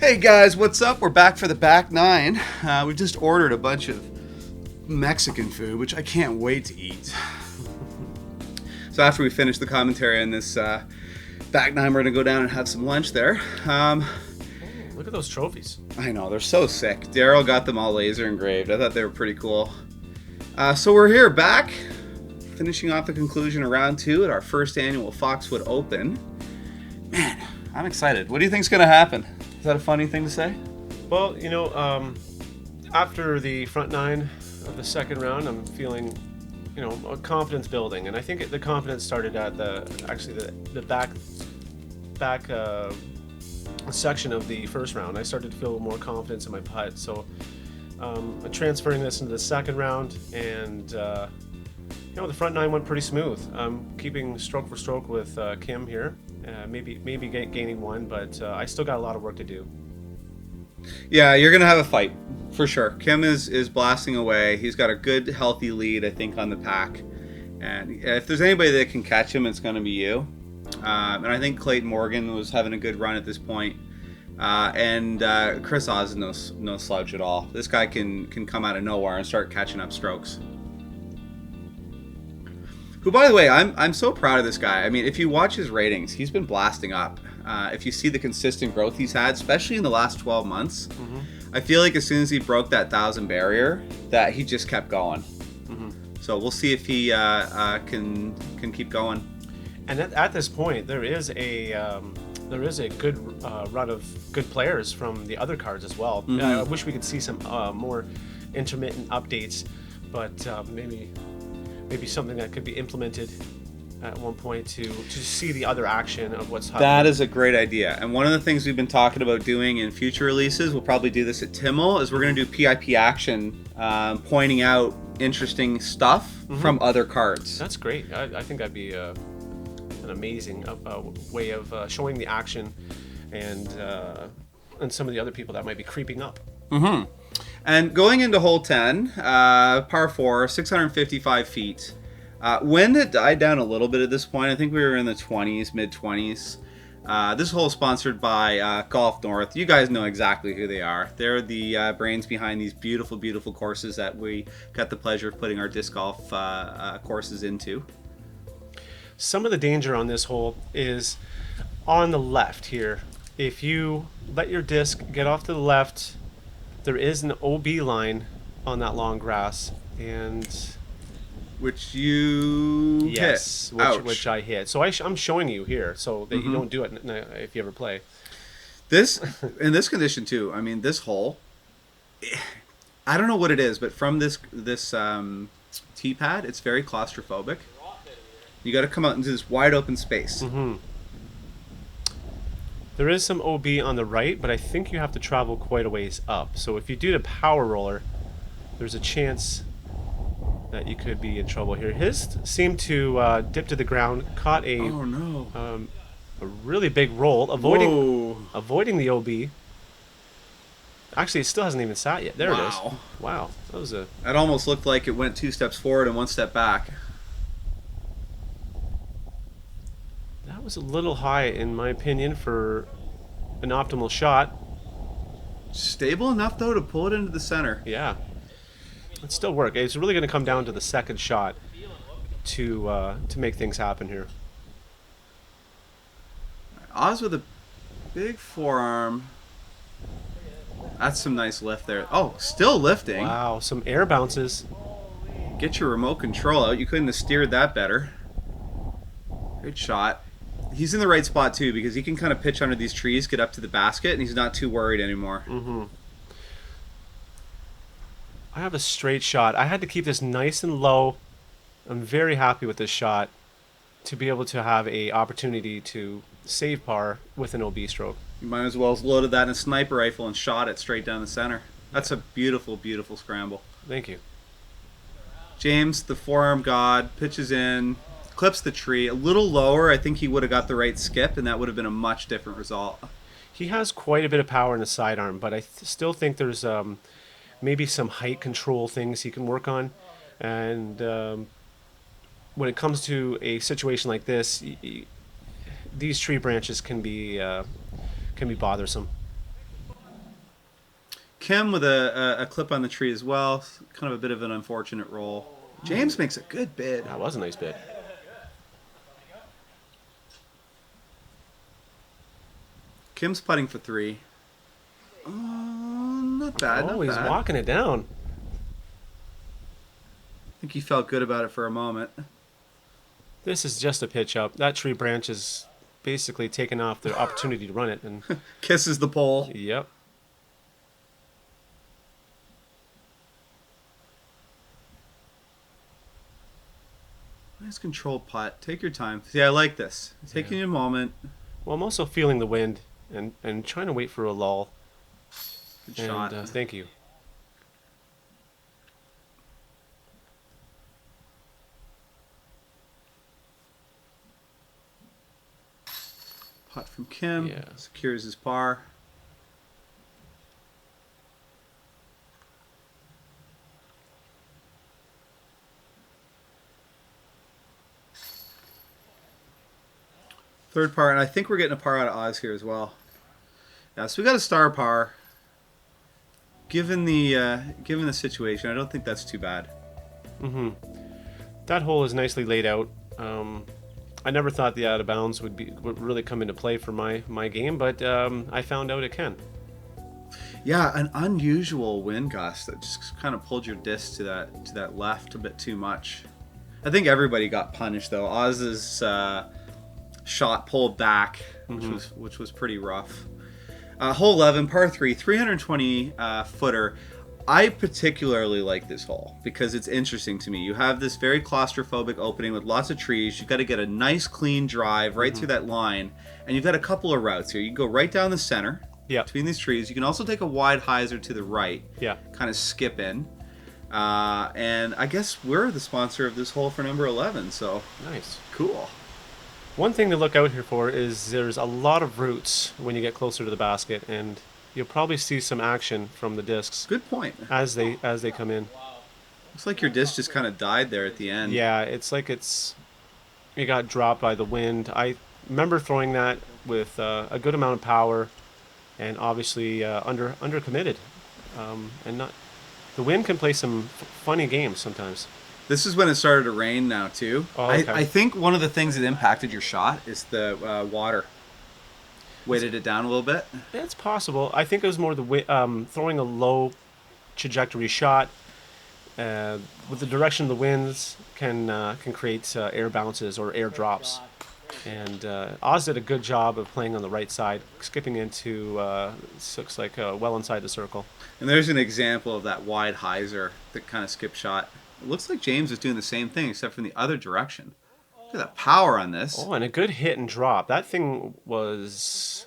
Hey guys, what's up? We're back for the back nine. We just ordered a bunch of Mexican food, which I can't wait to eat. So after we finish the commentary on this back nine, we're gonna go down and have some lunch there. Look at those trophies. I know, they're so sick. Daryl got them all laser engraved. I thought they were pretty cool. So we're here back, finishing off the conclusion of round two at our first annual Foxwood Open. Man, I'm excited. What do you think's gonna happen? Is that a funny thing to say? Well, after the front nine of the second round, I'm feeling, a confidence building, and I think the confidence started at the back section of the first round. I started to feel more confidence in my putt, so I'm transferring this into the second round, and the front nine went pretty smooth. I'm keeping stroke for stroke with Kim here. Maybe gaining one, but I still got a lot of work to do. Yeah, you're gonna have a fight for sure. Kim is blasting away. He's got a good, healthy lead, I think, on the pack. And if there's anybody that can catch him, it's gonna be you. And I think Clayton Morgan was having a good run at this point. And Chris Oz is no slouch at all. This guy can come out of nowhere and start catching up strokes. Who, by the way, I'm so proud of this guy. I mean, if you watch his ratings, he's been blasting up. If you see the consistent growth he's had, especially in the last 12 months, I feel like as soon as he broke that 1,000 barrier, that he just kept going. So we'll see if he can keep going. And at this point, there is a good run of good players from the other cards as well. I wish we could see some more intermittent updates, but maybe something that could be implemented at one point to see the other action of what's happening. That is a great idea. And one of the things we've been talking about doing in future releases, we'll probably do this at Timmel, is we're going to do PIP action, pointing out interesting stuff from other cards. That's great. I think that'd be an amazing way of showing the action and some of the other people that might be creeping up. And going into hole 10, par 4, 655 feet. Wind had died down a little bit at this point. I think we were in the 20s, mid-20s. This hole is sponsored by Golf North. You guys know exactly who they are. They're the brains behind these beautiful, beautiful courses that we got the pleasure of putting our disc golf courses into. Some of the danger on this hole is on the left here. If you let your disc get off to the left, there is an OB line on that long grass, and which you hit. Which I hit. So I'm showing you here so that you don't do it if you ever play. This in this condition too. I mean, this hole, I don't know what it is, but from this tee pad, it's very claustrophobic. You got to come out into this wide open space. There is some OB on the right, but I think you have to travel quite a ways up. So if you do the power roller, there's a chance that you could be in trouble here. His seemed to dip to the ground, caught a a really big roll, avoiding the OB. Actually, it still hasn't even sat yet. There it is. Wow, That almost looked like it went 2 steps forward and 1 step back. That was a little high, in my opinion, for an optimal shot. Stable enough, though, to pull it into the center. Yeah. It still work. It's really going to come down to the second shot to make things happen here. Oz with a big forearm. That's some nice lift there. Oh, still lifting. Wow, some air bounces. Get your remote control out. You couldn't have steered that better. Great shot. He's in the right spot, too, because he can kind of pitch under these trees, get up to the basket, and he's not too worried anymore. I have a straight shot. I had to keep this nice and low. I'm very happy with this shot to be able to have a opportunity to save par with an OB stroke. You might as well have loaded that in a sniper rifle and shot it straight down the center. That's a beautiful, beautiful scramble. Thank you. James, the forearm god, pitches in, clips the tree. A little lower, I think he would have got the right skip, and that would have been a much different result. He has quite a bit of power in the sidearm, but I still think there's maybe some height control things he can work on. And when it comes to a situation like this, these tree branches can be bothersome. Kim with a clip on the tree as well. Kind of a bit of an unfortunate roll. James makes a good bid. That was a nice bid. Kim's putting for 3. Not bad. Oh, not he's bad. walking it down. I think he felt good about it for a moment. This is just a pitch up. That tree branch is basically taking off the opportunity to run it. And Kisses the pole. yep. Nice controlled putt. Take your time. See, I like this. Taking a moment. Well, I'm also feeling the wind and trying to wait for a lull. Good shot. Thank you. Putt from Kim. Yeah. Secures his par. Third par, and I think we're getting a par out of Oz here as well. Yeah, so we got a star par. Given the situation, I don't think that's too bad. Mm-hmm. That hole is nicely laid out. I never thought the out of bounds would really come into play for my game, but I found out it can. Yeah, an unusual wind gust that just kind of pulled your disc to that left a bit too much. I think everybody got punished though. Oz's shot pulled back, which was pretty rough. Hole 11, par 3, 320 footer. I particularly like this hole because it's interesting to me. You have this very claustrophobic opening with lots of trees. You've got to get a nice clean drive right through that line, and you've got a couple of routes here. You can go right down the center between these trees. You can also take a wide hyzer to the right, kind of skip in. And I guess we're the sponsor of this hole for number 11, so nice. Cool. One thing to look out here for is there's a lot of roots when you get closer to the basket, and you'll probably see some action from the discs. Good point. As they come in. Looks like your disc just kind of died there at the end. Yeah, it's like it got dropped by the wind. I remember throwing that with a good amount of power, and obviously under committed, and not. The wind can play some funny games sometimes. This is when it started to rain now too. Oh, okay. I think one of the things that impacted your shot is the water. Weighted it down a little bit. Yeah, it's possible. I think it was more the throwing a low trajectory shot with the direction of the winds can create air bounces or air drops. And Oz did a good job of playing on the right side, skipping into looks like well inside the circle. And there's an example of that wide hyzer that kind of skip shot. It looks like James is doing the same thing except from the other direction. Look at that power on this. Oh, and a good hit and drop. That thing was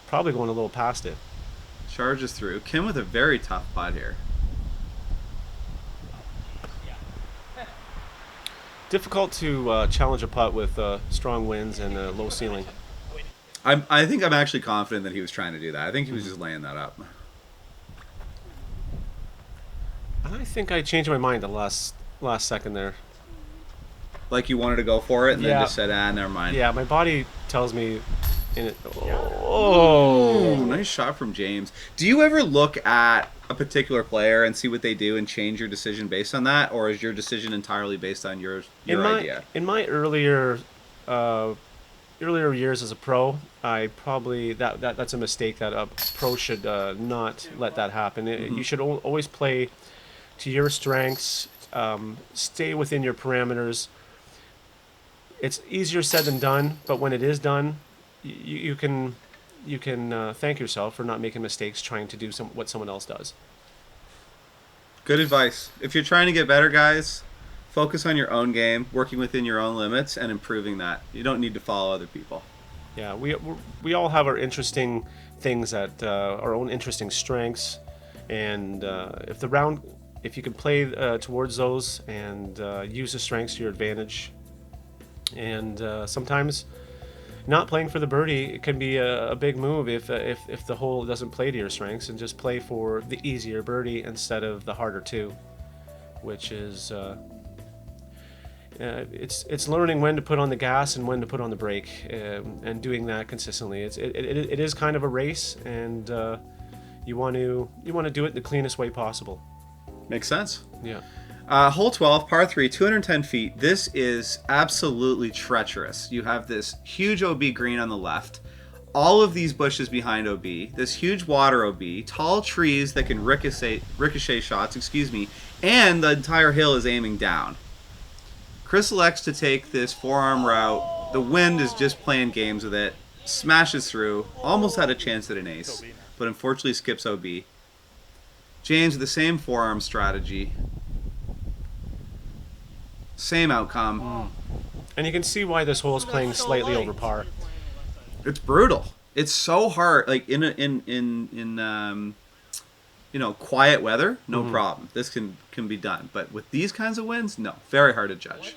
probably going a little past it. Charges through. Kim with a very tough putt here. Difficult to challenge a putt with strong winds and a low ceiling. I think I'm actually confident that he was trying to do that. I think he was just laying that up. I think I changed my mind the last second there. Like you wanted to go for it and then just said, never mind. Yeah, my body tells me in it. Oh, nice shot from James. Do you ever look at a particular player and see what they do and change your decision based on that, or is your decision entirely based on your idea? In my earlier years as a pro, I probably that's a mistake that a pro should not let that happen. You should always play to your strengths. Stay within your parameters. It's easier said than done, but when it is done, you can thank yourself for not making mistakes trying to do what someone else does. Good advice. If you're trying to get better, guys, focus on your own game, working within your own limits, and improving that. You don't need to follow other people. Yeah, we all have our interesting things that our own interesting strengths, and if you can play towards those and use the strengths to your advantage, and sometimes not playing for the birdie, it can be a big move if the hole doesn't play to your strengths, and just play for the easier birdie instead of the harder two, which is it's learning when to put on the gas and when to put on the brake, and doing that consistently. It is kind of a race, and you want to do it the cleanest way possible. Makes sense. Yeah. Hole 12, par 3, 210 feet. This is absolutely treacherous. You have this huge OB green on the left, all of these bushes behind OB, this huge water OB, tall trees that can ricochet shots, and the entire hill is aiming down. Chris elects to take this forearm route. The wind is just playing games with it. Smashes through. Almost had a chance at an ace, but unfortunately skips OB. James with the same forearm strategy. Same outcome. And you can see why this hole is playing slightly over par. It's brutal. It's so hard. Like in quiet weather, no problem. This can be done. But with these kinds of winds, no. Very hard to judge.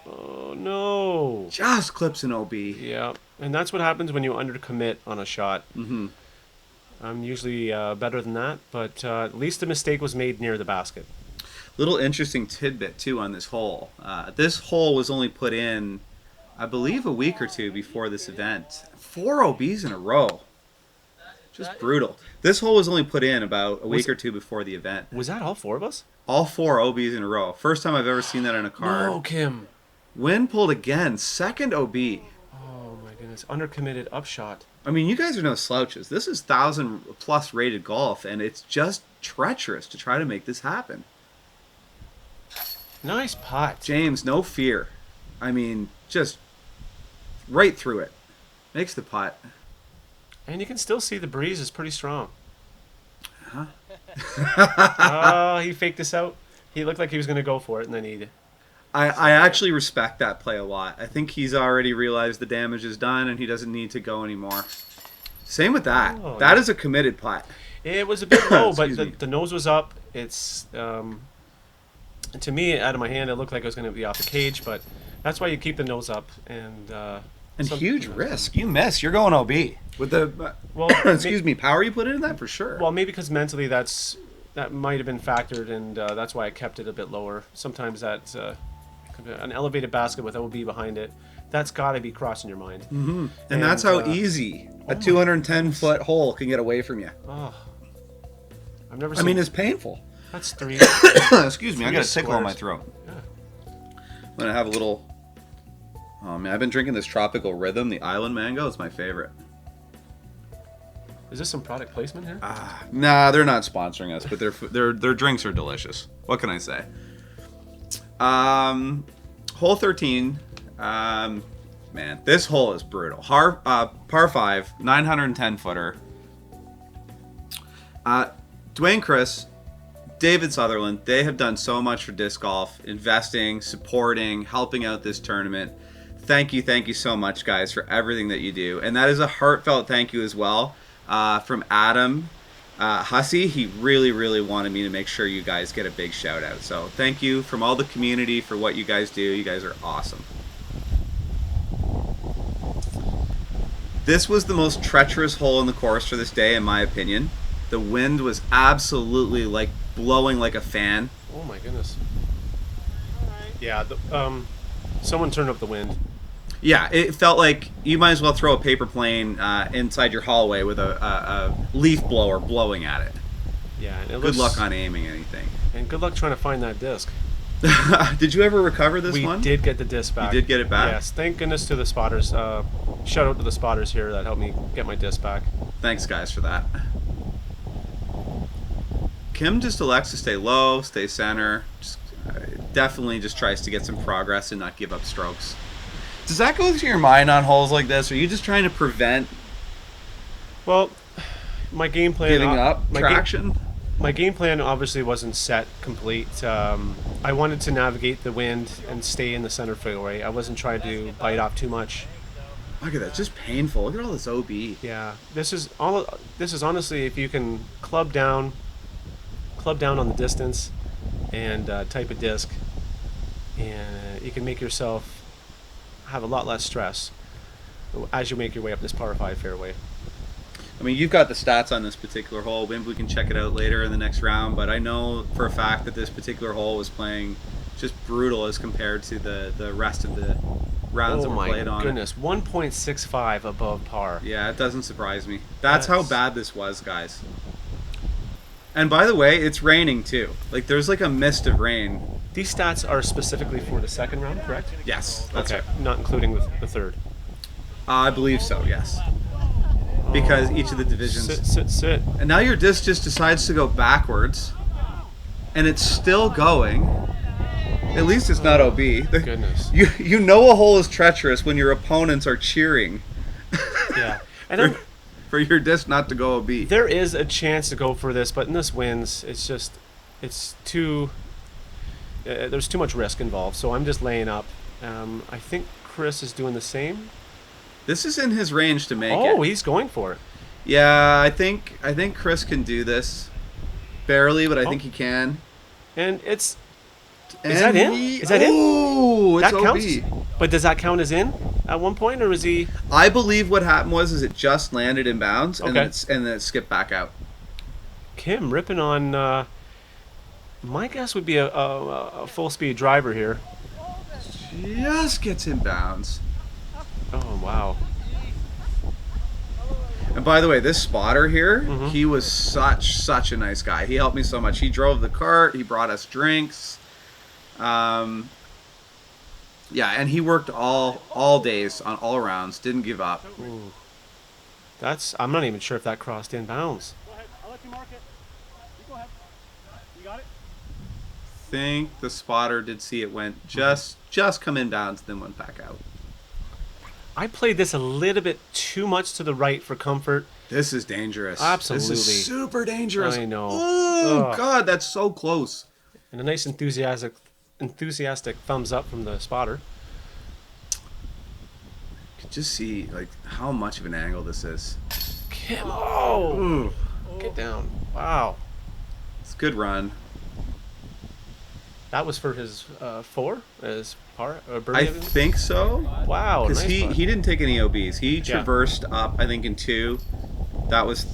Oh no! Just clips an OB. Yeah, and that's what happens when you undercommit on a shot. I'm usually better than that, but at least the mistake was made near the basket. Little interesting tidbit too on this hole. This hole was only put in, I believe, a week or two before this event. 4 OBs in a row. Just brutal. This hole was only put in about a week or two before the event. Was that all 4 of us? All 4 OBs in a row. First time I've ever seen that on a card. No, Kim. Wind pulled again. Second OB. Oh my goodness. Undercommitted upshot. I mean, you guys are no slouches. This is 1,000+ rated golf, and it's just treacherous to try to make this happen. Nice putt. James, no fear. I mean, just right through it. Makes the putt. And you can still see the breeze is pretty strong. Huh? Oh, he faked this out. He looked like he was going to go for it, and then he... I actually respect that play a lot. I think he's already realized the damage is done, and he doesn't need to go anymore. Same with that. Oh, that is a committed putt. It was a bit low, but Excuse me. the nose was up. It's... to me, out of my hand, it looked like it was going to be off the cage, but that's why you keep the nose up. And Huge risk. You miss. You're going OB. With the power you put into that, for sure. Well, maybe because mentally that might have been factored, and that's why I kept it a bit lower. Sometimes that's an elevated basket with OB behind it. That's got to be crossing your mind. And that's how easy a 210-foot hole can get away from you. Oh, I've never seen... I mean, it's painful. That's 3. Excuse me, I got a tickle on my throat. Yeah. I'm going to have a little... Oh, man, I've been drinking this Tropical Rhythm, the Island Mango. It's my favorite. Is this some product placement here? Nah, they're not sponsoring us, but their drinks are delicious. What can I say? Hole 13. Man, this hole is brutal. Par 5, 910-footer. Duong, Chris, David Sutherland, they have done so much for disc golf, investing, supporting, helping out this tournament. Thank you so much, guys, for everything that you do. And that is a heartfelt thank you as well from Adam Hussey. He really wanted me to make sure you guys get a big shout out. So thank you from all the community for what you guys do. You guys are awesome. This was the most treacherous hole in the course for this day, in my opinion. The wind was absolutely like blowing like a fan. Oh my goodness. Yeah, someone turned up the wind. Yeah, it felt like you might as well throw a paper plane inside your hallway with a leaf blower blowing at it. Yeah, and good luck on aiming anything. And good luck trying to find that disc. Did you ever recover this one? We did get the disc back. You did get it back? Yes, thank goodness to the spotters. Shout out to the spotters here that helped me get my disc back. Thanks, guys, for that. Kim just elects to stay low, stay center. Definitely just tries to get some progress and not give up strokes. Does that go through your mind on holes like this? Are you just trying to prevent Well, my game plan... giving up traction? My game plan obviously wasn't set complete. I wanted to navigate the wind and stay in the center fairway. I wasn't trying to bite off too much. Look at that, just painful. Look at all this OB. Yeah, this is honestly, if you can club down on the distance and type a disc, and you can make yourself have a lot less stress as you make your way up this par 5 fairway. I mean, you've got the stats on this particular hole. Maybe we can check it out later in the next round, but I know for a fact that this particular hole was playing just brutal as compared to the rest of the rounds that were played on. Oh my goodness, 1.65 above par. Yeah, it doesn't surprise me. That's how bad this was, guys. And by the way, it's raining too. Like there's like a mist of rain. These stats are specifically for the second round, correct? Yes, that's Okay, right. not including the third. I believe so. Yes. Because each of the divisions. Sit. And now your disc just decides to go backwards, and it's still going. At least it's not OB. Goodness. You know a hole is treacherous when your opponents are cheering. Yeah. And for your disc not to go OB. there is a chance to go for this, but in this wins, it's too. There's too much risk involved, so I'm just laying up. I think Chris is doing the same. This is in his range to make it. Oh, he's going for it. Yeah, I think Chris can do this. Barely, but I think he can. And it's. And Is that in? Is that in? Oh, it's That OB. counts. But does that count as in at one point, or is he? I believe what happened was it just landed in bounds and, Okay. then it skipped back out. Kim ripping on. My guess would be a full speed driver here. Just gets in bounds. Oh wow. And by the way, this spotter here, Mhm. he was such a nice guy. He helped me so much. He drove the cart. He brought us drinks. Yeah, and he worked all days on all rounds. Didn't give up. Ooh. I'm not even sure if that crossed in bounds. Go ahead. I'll let you mark it. You go ahead. You got it? Think the spotter did see it went just come in bounds, then went back out. I played this a little bit too much to the right for comfort. This is dangerous. Absolutely. This is super dangerous. I know. Oh Ugh. God, that's so close. And a nice enthusiastic thumbs up from the spotter. You can just see like how much of an angle this is. Kim, oh, Ooh, get down. Wow. it's a good run. That was for his four, his par, birdie. I think so. Wow, Because nice putt. he didn't take any OBs. He traversed up, I think, in 2. That was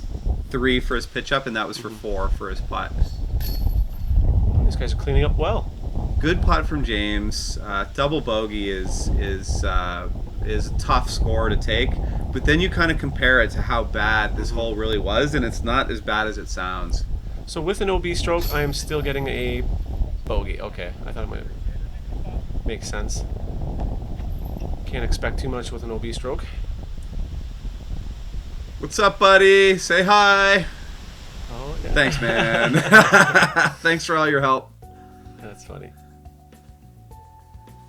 3 for his pitch up, and that was for 4 for his putt. These guys are cleaning up well. Good putt from James. Double bogey is a tough score to take, but then you kind of compare it to how bad this hole really was, and it's not as bad as it sounds. So with an OB stroke, I am still getting a bogey. Okay, I thought it might make sense. Can't expect too much with an OB stroke. What's up, buddy? Say hi. Oh, yeah. Thanks, man. Thanks for all your help. That's funny.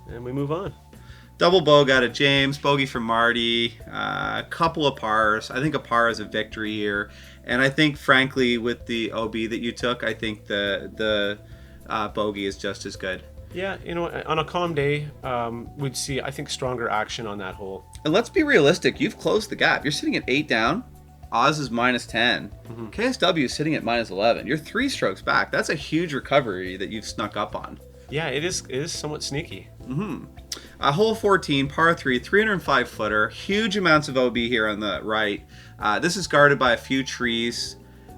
And we move on. Double bogey out of James, bogey from Marty, a couple of pars. I think a par is a victory here. And I think, frankly, with the OB that you took, I think the bogey is just as good. Yeah, you know, on a calm day, we'd see, I think, stronger action on that hole. And let's be realistic. You've closed the gap. You're sitting at 8 down. Oz is minus 10. KSW is sitting at minus 11. You're 3 strokes back. That's a huge recovery that you've snuck up on. Yeah, it is somewhat sneaky. Hole 14, par 3, 305 footer. Huge amounts of OB here on the right. This is guarded by a few trees.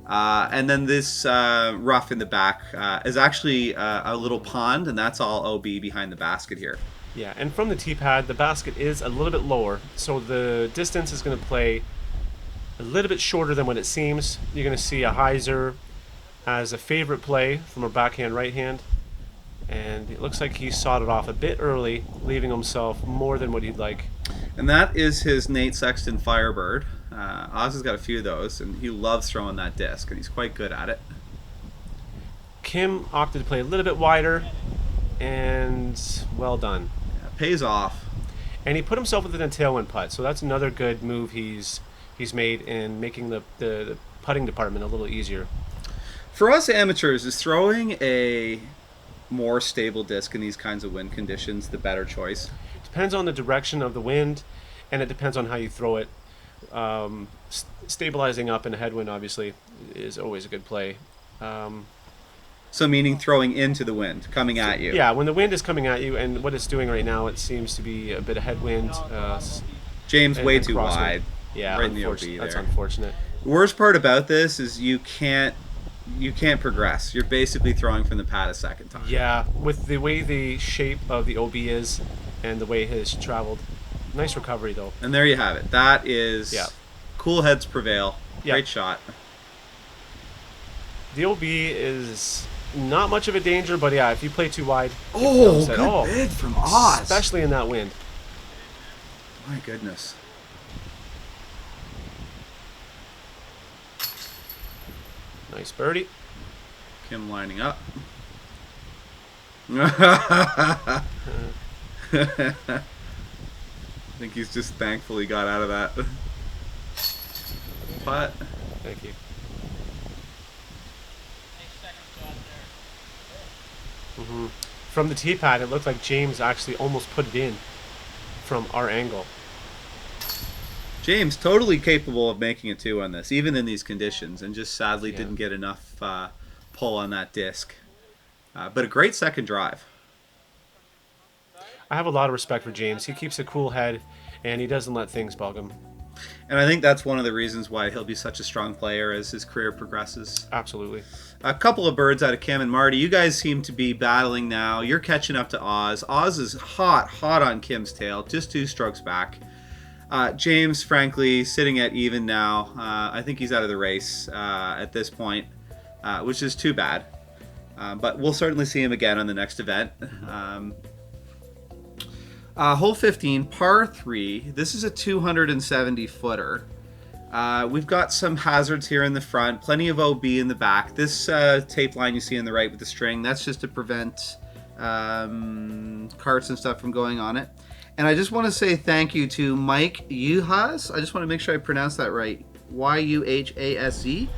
And then this rough in the back is actually a little pond, and that's all OB behind the basket here. Yeah, and from the tee pad, the basket is a little bit lower, so the distance is going to play a little bit shorter than what it seems. You're going to see a hyzer as a favorite play from a backhand right hand, and it looks like he sawed it off a bit early, leaving himself more than what he'd like. And that is his Nate Sexton Firebird. Oz has got a few of those, and he loves throwing that disc, and he's quite good at it. Kim opted to play a little bit wider, and well done. Yeah, pays off. And he put himself within a tailwind putt, so that's another good move he's made in making the putting department a little easier. For us amateurs, is throwing a more stable disc in these kinds of wind conditions the better choice? Depends on the direction of the wind, and it depends on how you throw it. Stabilizing up in a headwind, obviously, is always a good play. So meaning throwing into the wind, coming at you. Yeah, when the wind is coming at you, and what it's doing right now, it seems to be a bit of headwind. James and- way and too crosswind. wide. Yeah, right in the OB that's there. unfortunate. The worst part about this is you can't progress. You're basically throwing from the pad a second time. Yeah, with the way the shape of the OB is and the way it has traveled. Nice recovery, though. And there you have it. That is cool heads prevail. Yeah. Great shot. The OB is not much of a danger, but yeah, if you play too wide, Oh, good bid from Oz. especially in that wind. My goodness. Nice birdie. Kim lining up. I think he's just thankfully got out of that putt. Thank you. From the tee pad, it looked like James actually almost put it in from our angle. James totally capable of making a 2 on this, even in these conditions, and just sadly didn't get enough pull on that disc. But a great second drive. I have a lot of respect for James. He keeps a cool head, and he doesn't let things bug him. And I think that's one of the reasons why he'll be such a strong player as his career progresses. Absolutely. A couple of birds out of Kim and Marty. You guys seem to be battling now. You're catching up to Oz. Oz is hot on Kim's tail, just 2 strokes back. James, frankly, sitting at even now. I think he's out of the race at this point, which is too bad. But we'll certainly see him again on the next event. Hole 15, par 3. This is a 270-footer. We've got some hazards here in the front, plenty of OB in the back. This tape line you see on the right with the string, that's just to prevent carts and stuff from going on it. And I just want to say thank you to Mike Yuhas. I just want to make sure I pronounce that right. Yuhaz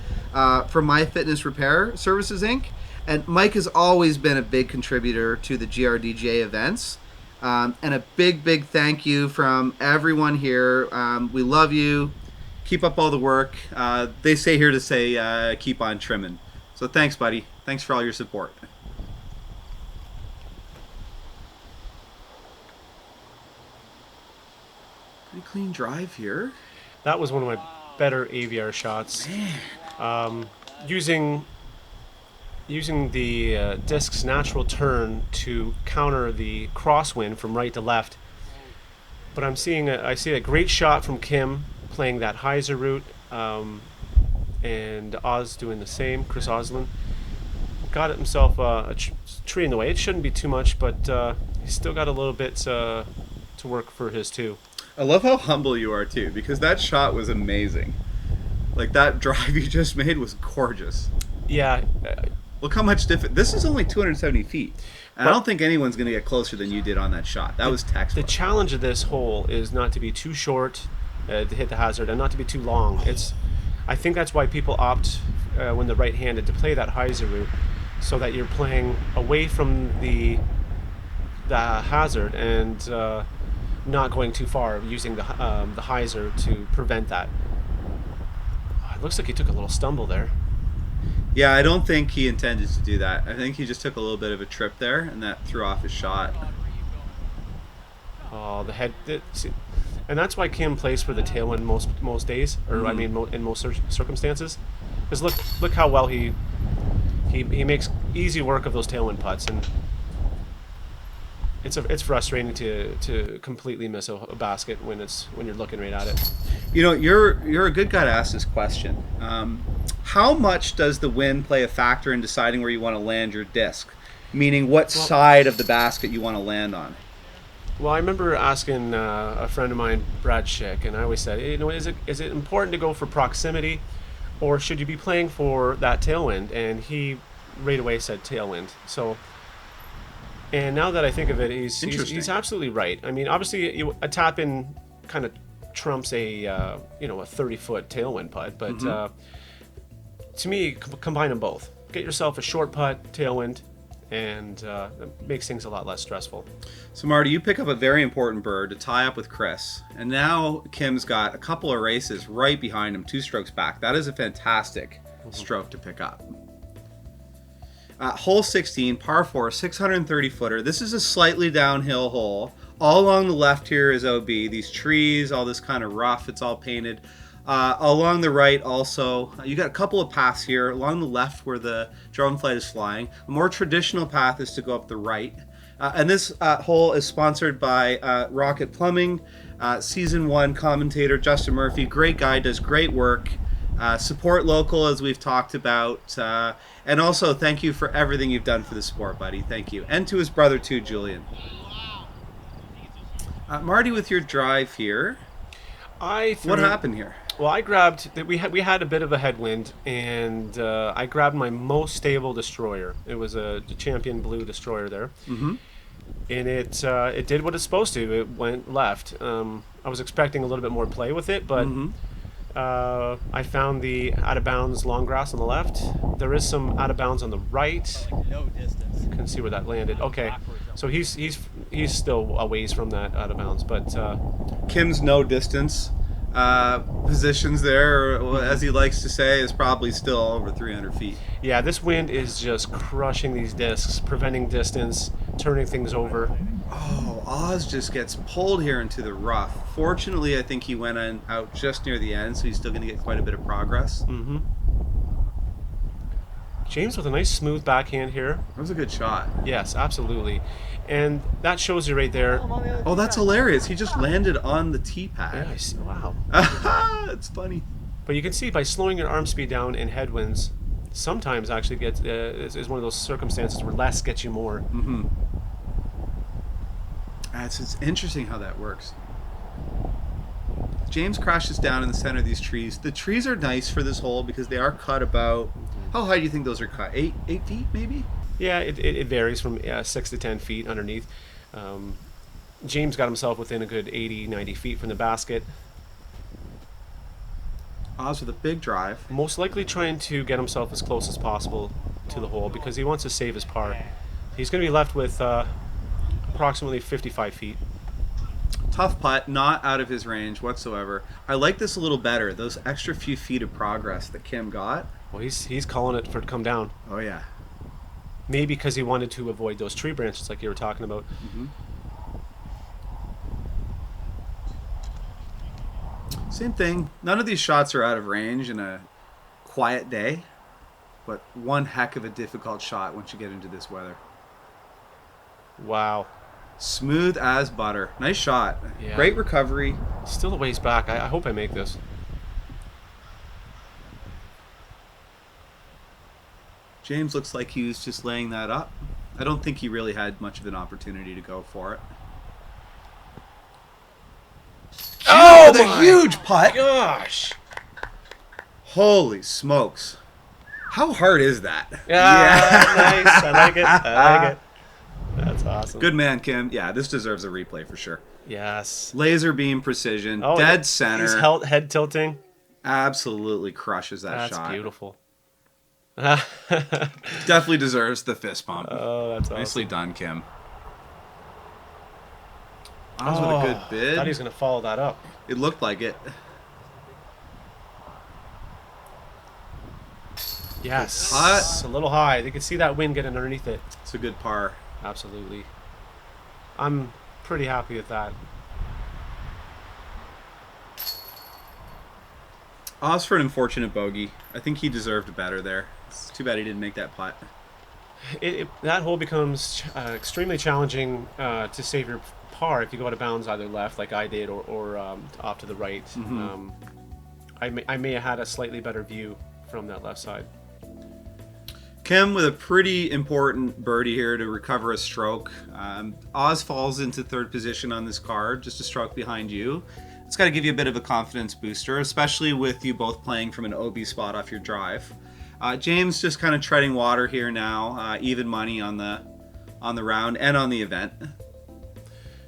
from My Fitness Repair Services, Inc. And Mike has always been a big contributor to the GRDGA events. And a big thank you from everyone here. We love you. Keep up all the work. They say here to say keep on trimming. So thanks, buddy. Thanks for all your support. Pretty clean drive here. That was one of my better AVR shots. Using the disc's natural turn to counter the crosswind from right to left. But I see a great shot from Kim playing that hyzer route, and Oz doing the same. Chris Ozolin got himself a tree in the way. It shouldn't be too much, but he's still got a little bit to work for his too. I love how humble you are too, because that shot was amazing. Like, that drive you just made was gorgeous. Yeah. Look how much different. This is only 270 feet. And I don't think anyone's going to get closer than you did on that shot. That was textbook. The challenge of this hole is not to be too short to hit the hazard and not to be too long. I think that's why people opt, when they're right-handed, to play that hyzer route, so that you're playing away from the hazard and not going too far, using the hyzer to prevent that. It looks like he took a little stumble there. Yeah, I don't think he intended to do that. I think he just took a little bit of a trip there, and that threw off his shot. Oh, the head. And that's why Kim plays for the tailwind most days, or I mean, in most circumstances. Because look how well he makes easy work of those tailwind putts, and it's frustrating to completely miss a basket when you're looking right at it. You know, you're a good guy to ask this question. How much does the wind play a factor in deciding where you want to land your disc? Meaning, what side of the basket you want to land on? Well, I remember asking a friend of mine, Brad Schick, and I always said, hey, is it important to go for proximity, or should you be playing for that tailwind? And he right away said tailwind. So, and now that I think of it, he's absolutely right. I mean, obviously, a tap in kind of trumps a 30-foot tailwind putt, but to me, combine them both. Get yourself a short putt, tailwind, and it makes things a lot less stressful. So, Marty, you pick up a very important bird to tie up with Chris, and now Kim's got a couple of races right behind him, 2 strokes back. That is a fantastic stroke to pick up. Hole 16, par 4, 630-footer. This is a slightly downhill hole. All along the left here is OB. These trees, all this kind of rough, it's all painted. Along the right also, you got a couple of paths here. Along the left where the drone flight is flying, a more traditional path is to go up the right. And this hole is sponsored by Rocket Plumbing. Season 1 commentator Justin Murphy, great guy, does great work. Support local, as we've talked about. And also, thank you for everything you've done for the sport, buddy. Thank you. And to his brother, too, Julian. Marty, with your drive here, what happened here? Well, I grabbed. We had a bit of a headwind, and I grabbed my most stable destroyer. It was a Champion Blue destroyer there, and it did what it's supposed to. It went left. I was expecting a little bit more play with it, but I found the out of bounds long grass on the left. There is some out of bounds on the right. No distance. You can see where that landed. Okay, so he's still a ways from that out of bounds, but Kim's no distance positions there, or as he likes to say, is probably still over 300 feet. Yeah, this wind is just crushing these discs, preventing distance, turning things over. Oh, Oz just gets pulled here into the rough. Fortunately, I think he went out just near the end, so he's still going to get quite a bit of progress. James with a nice smooth backhand here. That was a good shot. Yes, absolutely. And that shows you right there. Oh, that's hilarious. He just landed on the tee Yeah, pad. I see. Wow. It's funny. But you can see by slowing your arm speed down in headwinds, sometimes actually gets is one of those circumstances where less gets you more. It's interesting how that works. James crashes down in the center of these trees. The trees are nice for this hole because they are cut about... How high do you think those are cut? 8 feet, maybe? Yeah, it varies from 6 to 10 feet underneath. James got himself within a good 80, 90 feet from the basket. Oz with a big drive. Most likely trying to get himself as close as possible to the hole because he wants to save his par. He's going to be left with approximately 55 feet. Tough putt, not out of his range whatsoever. I like this a little better. Those extra few feet of progress that Kim got. Well, he's calling it for it to come down. Oh, yeah. Maybe because he wanted to avoid those tree branches like you were talking about. Same thing. None of these shots are out of range in a quiet day, but one heck of a difficult shot once you get into this weather. Wow. Smooth as butter. Nice shot. Yeah. Great recovery. Still a ways back. I hope I make this. James looks like he was just laying that up. I don't think he really had much of an opportunity to go for it. Oh, the huge putt! Gosh! Holy smokes! How hard is that? Yeah. Nice. I like it. I like it. That's awesome. Good man, Kim. Yeah, this deserves a replay for sure. Yes. Laser beam precision, Oh, dead center. He's head tilting. Absolutely crushes that shot. That's beautiful. Definitely deserves the fist bump. Oh, that's awesome. Nicely done, Kim. Oz with a good bid. I thought he was going to follow that up. It looked like it. Yes. Hot. A little high. They could see that wind getting underneath it. It's a good par. Absolutely. I'm pretty happy with that. Oz for an unfortunate bogey. I think he deserved better there. It's too bad he didn't make that putt. That hole becomes extremely challenging to save your par if you go out of bounds either left, like I did, or off to the right. I may have had a slightly better view from that left side. Kim with a pretty important birdie here to recover a stroke. Oz falls into third position on this card, just a stroke behind you. It's got to give you a bit of a confidence booster, especially with you both playing from an OB spot off your drive. James just kind of treading water here now, even money on the round and on the event.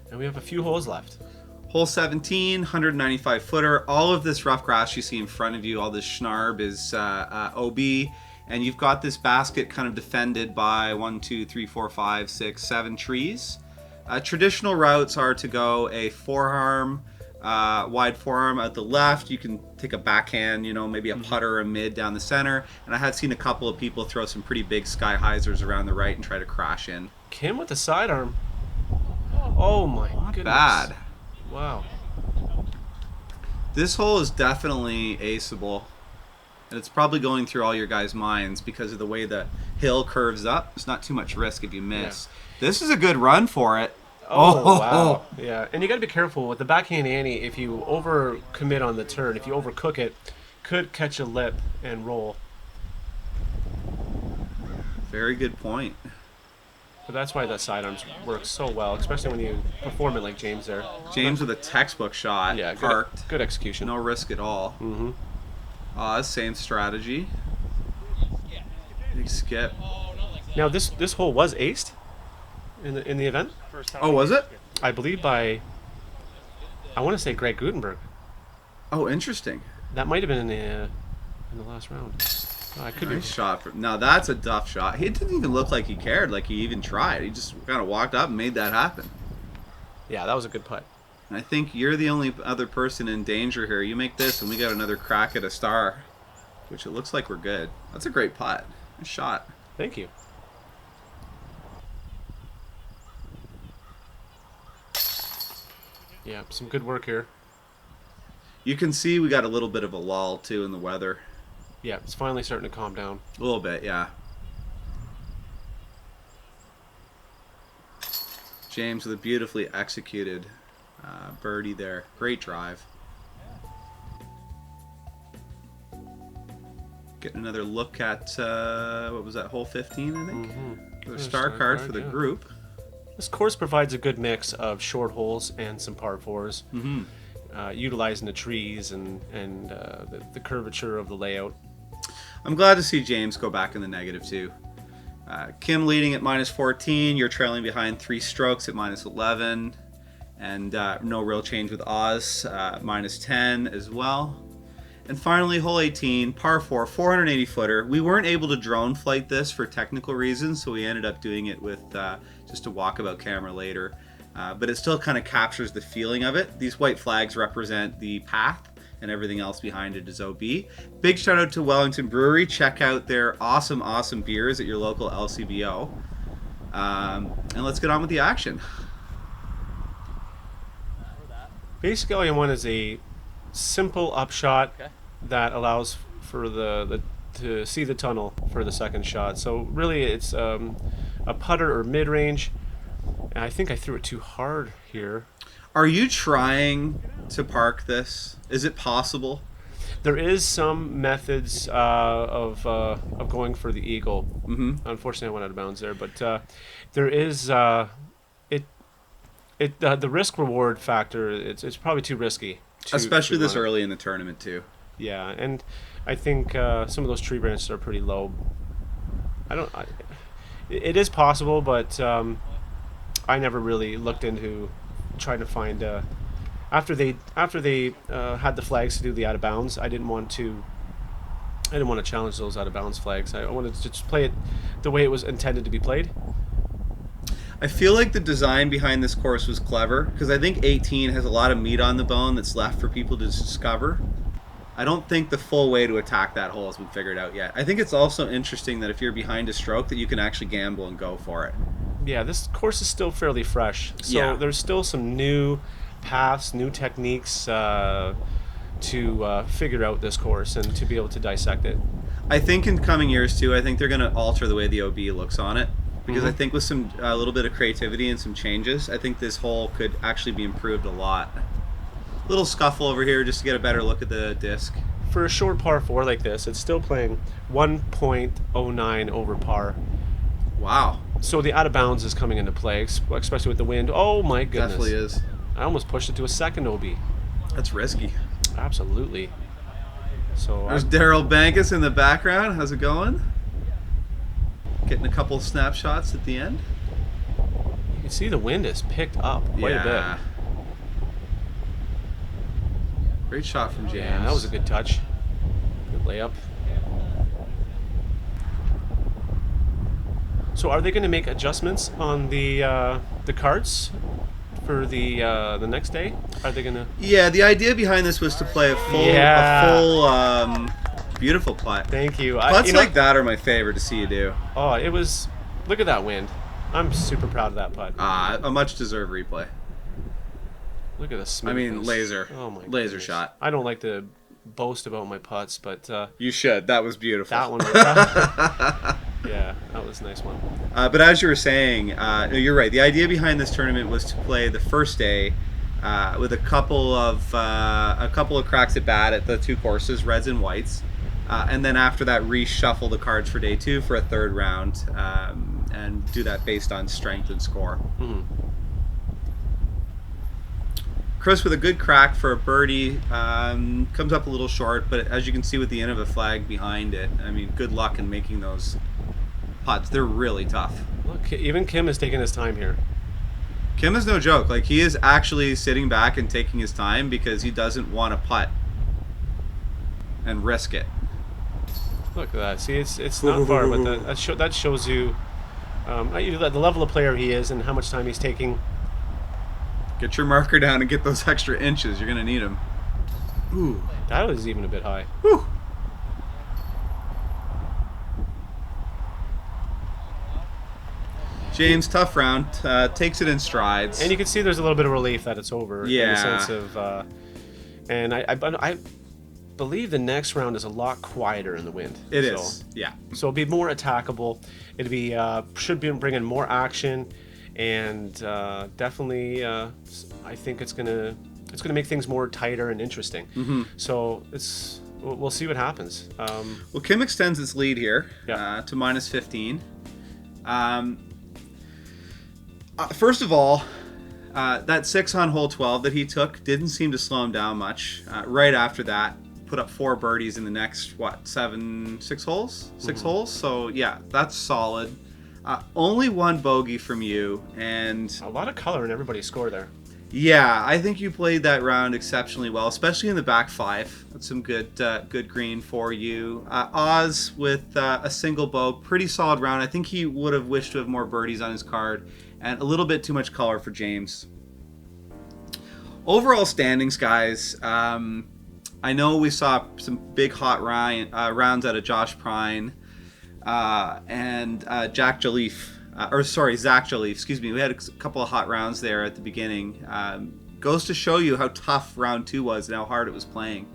And we have a few holes left. Hole 17, 195 footer. All of this rough grass you see in front of you, all this schnarb is OB. And you've got this basket kind of defended by 1, 2, 3, 4, 5, 6, 7 trees. Traditional routes are to go a forearm, wide forearm at the left. You can take a backhand, maybe a putter or a mid down the center. And I had seen a couple of people throw some pretty big sky hyzers around the right and try to crash in. Kim with the sidearm. Oh my goodness. Bad. Wow. This hole is definitely aceable. And it's probably going through all your guys' minds because of the way the hill curves up. It's not too much risk if you miss. Yeah. This is a good run for it. Oh, wow. Yeah, and you got to be careful with the backhand ante. If you overcommit on the turn, if you overcook it, could catch a lip and roll. Very good point. But that's why that sidearms works so well, especially when you perform it like James there. James with a textbook shot, Yeah, parked, good execution. no risk at all. Mm-hmm. Oz, same strategy. Big skip. Now this hole was aced in the event. Oh, was it? I believe by, I want to say Greg Gutenberg. Oh, interesting. That might have been in the last round. I could be. Nice shot. Now that's a duff shot. He didn't even look like he cared, like he even tried. He just kind of walked up and made that happen. Yeah, that was a good putt. And I think you're the only other person in danger here. You make this and we got another crack at a star, which it looks like we're good. That's a great putt. Nice shot. Thank you. Yeah, some good work here. You can see we got a little bit of a lull too in the weather. Yeah, it's finally starting to calm down. A little bit, yeah. James with a beautifully executed birdie there. Great drive. Getting another look at, what was that, hole 15, I think? Mm-hmm. A star card for the group. This course provides a good mix of short holes and some par fours, utilizing the trees and the curvature of the layout. I'm glad to see James go back in the negative too. Kim leading at -14. You're trailing behind 3 strokes at -11. And no real change with Oz, -10 as well. And finally, hole 18, par 4, 480 footer. We weren't able to drone flight this for technical reasons, so we ended up doing it with just a walkabout camera later. But it still kind of captures the feeling of it. These white flags represent the path, and everything else behind it is OB. Big shout out to Wellington Brewery. Check out their awesome, awesome beers at your local LCBO. And let's get on with the action. Basically, all you want is a simple upshot that allows for to see the tunnel for the second shot. So really, it's a putter or mid-range. And I think I threw it too hard here. Are you trying to park this? Is it possible? There is some methods of going for the eagle. Mm-hmm. Unfortunately, I went out of bounds there, but there is the risk reward factor. It's probably too risky, especially this run it early in the tournament too. Yeah, and I think some of those tree branches are pretty low. It is possible, but I never really looked into trying to find. After they had the flags to do the out of bounds, I didn't want to challenge those out of bounds flags. I wanted to just play it the way it was intended to be played. I feel like the design behind this course was clever because I think 18 has a lot of meat on the bone that's left for people to discover. I don't think the full way to attack that hole has been figured out yet. I think it's also interesting that if you're behind a stroke that you can actually gamble and go for it. Yeah, this course is still fairly fresh, so there's still some new paths, new techniques to figure out this course and to be able to dissect it. I think in coming years too, I think they're going to alter the way the OB looks on it because I think with some a little bit of creativity and some changes, I think this hole could actually be improved a lot. Little scuffle over here just to get a better look at the disc. For a short par 4 like this, it's still playing 1.09 over par. Wow. So the out of bounds is coming into play, especially with the wind. Oh my goodness. Definitely is. I almost pushed it to a second OB. That's risky. Absolutely. So there's Daryl Bankus in the background. How's it going? Getting a couple snapshots at the end. You can see the wind has picked up quite a bit. Great shot from James. Yeah, that was a good touch. Good layup. So are they going to make adjustments on the carts for the next day? Are they going to? Yeah, the idea behind this was to play a full, beautiful putt. Thank you. Putts like that are my favorite to see you do. Oh, it was. Look at that wind. I'm super proud of that putt. A much deserved replay. Look at the smoothness. I mean, laser. Oh my. Laser goodness. shot. I don't like to boast about my putts, but you should. That was beautiful. That one. Yeah, that was a nice one. But as you were saying, you're right. The idea behind this tournament was to play the first day with a couple of cracks at bat at the two courses, reds and whites, and then after that reshuffle the cards for day 2 for a third round, and do that based on strength and score. Mm-hmm. Chris with a good crack for a birdie, comes up a little short, but as you can see with the Innova flag behind it, I mean, good luck in making those putts. They're really tough. Look, even Kim is taking his time here. Kim is no joke. Like, he is actually sitting back and taking his time because he doesn't want to putt and risk it. Look at that. See, it's not far, but that shows you the level of player he is and how much time he's taking. Get your marker down and get those extra inches. You're going to need them. Ooh, that was even a bit high. Whew. James, tough round. Takes it in strides. And you can see there's a little bit of relief that it's over. Yeah. In the sense of, and I believe the next round is a lot quieter in the wind. It is. Yeah. So it'll be more attackable. It'll be should be bringing more action, and definitely I think it's gonna make things more tighter and interesting. Mm-hmm. So we'll see what happens. Well, Kim extends its lead here to minus 15. First of all, that 6 on hole 12 that he took didn't seem to slow him down much. Right after that, put up 4 birdies in the next, 6 holes? 6 holes? So, yeah, that's solid. Only 1 bogey from you, and a lot of color in everybody's score there. Yeah, I think you played that round exceptionally well, especially in the back 5. That's some good green for you. Oz with a single bogey, pretty solid round. I think he would have wished to have more birdies on his card, and a little bit too much color for James. Overall standings, guys. I know we saw some big hot rounds out of Josh Prine and Zach Jaleef. Zach Jaleef, excuse me. We had a couple of hot rounds there at the beginning. Goes to show you how tough round 2 was and how hard it was playing.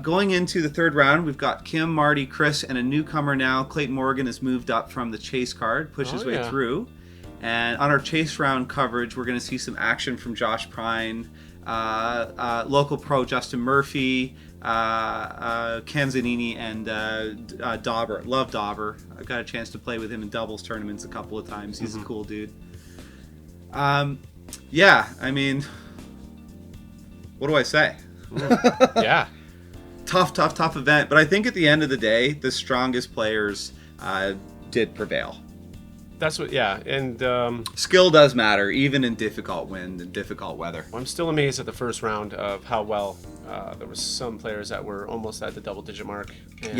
Going into the third round, we've got Kim, Marty, Chris, and a newcomer now. Clayton Morgan has moved up from the chase card, pushed his way through. And on our chase round coverage, we're going to see some action from Josh Prine, local pro Justin Murphy, Canzanini, and Dauber. Love Dauber. I've got a chance to play with him in doubles tournaments a couple of times. He's a cool dude. Yeah, I mean, what do I say? Yeah. Tough event. But I think at the end of the day, the strongest players did prevail. That's what, yeah, and skill does matter, even in difficult wind and difficult weather. I'm still amazed at the first round of how well there were some players that were almost at the double-digit mark. And,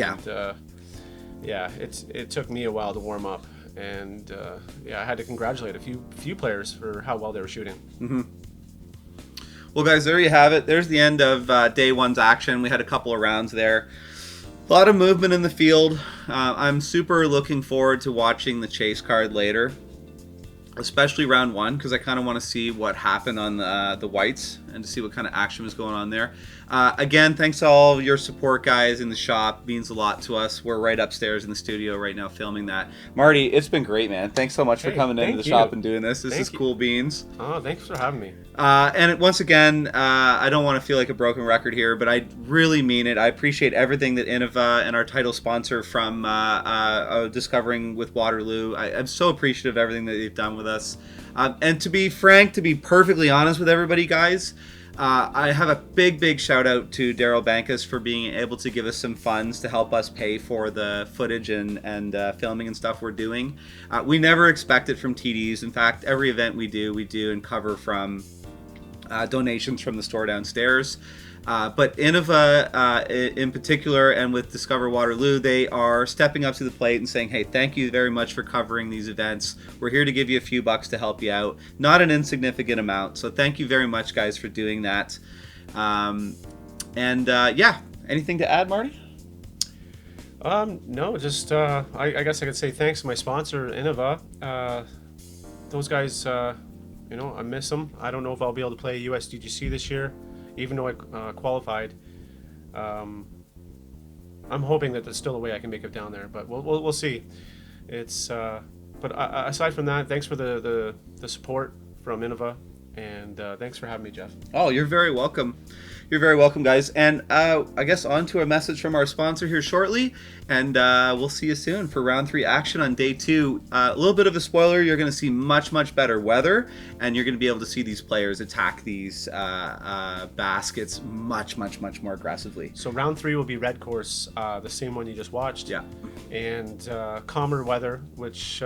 it took me a while to warm up, and I had to congratulate a few players for how well they were shooting. Mm-hmm. Well, guys, there you have it. There's the end of day 1's action. We had a couple of rounds there. A lot of movement in the field. I'm super looking forward to watching the chase card later, especially round 1, because I kind of want to see what happened on the whites and to see what kind of action was going on there. Again, thanks to all your support, guys, in the shop. Means a lot to us. We're right upstairs in the studio right now filming that. Marty, it's been great, man. Thanks so much for coming into the shop and doing this. This is cool beans. Oh, thanks for having me. And once again, I don't want to feel like a broken record here, but I really mean it. I appreciate everything that Innova and our title sponsor from Discovering with Waterloo. I'm so appreciative of everything that they've done with us. And to be frank, to be perfectly honest with everybody, guys, I have a big shout out to Daryl Bankus for being able to give us some funds to help us pay for the footage and filming and stuff we're doing. We never expect it from TDs. In fact, every event we do and cover from donations from the store downstairs. But Innova in particular, and with Discover Waterloo, they are stepping up to the plate and saying, hey, thank you very much for covering these events. We're here to give you a few bucks to help you out. Not an insignificant amount. So thank you very much, guys, for doing that. Anything to add, Marty? No, just I guess I could say thanks to my sponsor, Innova. Those guys, I miss them. I don't know if I'll be able to play USDGC this year, even though I qualified. I'm hoping that there's still a way I can make it down there, but we'll see. It's but aside from that, thanks for the support from Innova, And thanks for having me, Jeff. Oh, you're very welcome. You're very welcome, guys. And I guess on to a message from our sponsor here shortly. And we'll see you soon for round 3 action on day 2. A little bit of a spoiler, you're going to see much, much better weather. And you're going to be able to see these players attack these baskets much, much, much more aggressively. So round 3 will be red course, the same one you just watched. Yeah. And calmer weather, which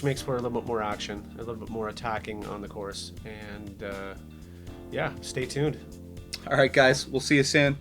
makes for a little bit more action, a little bit more attacking on the course. And yeah, stay tuned. All right, guys. We'll see you soon.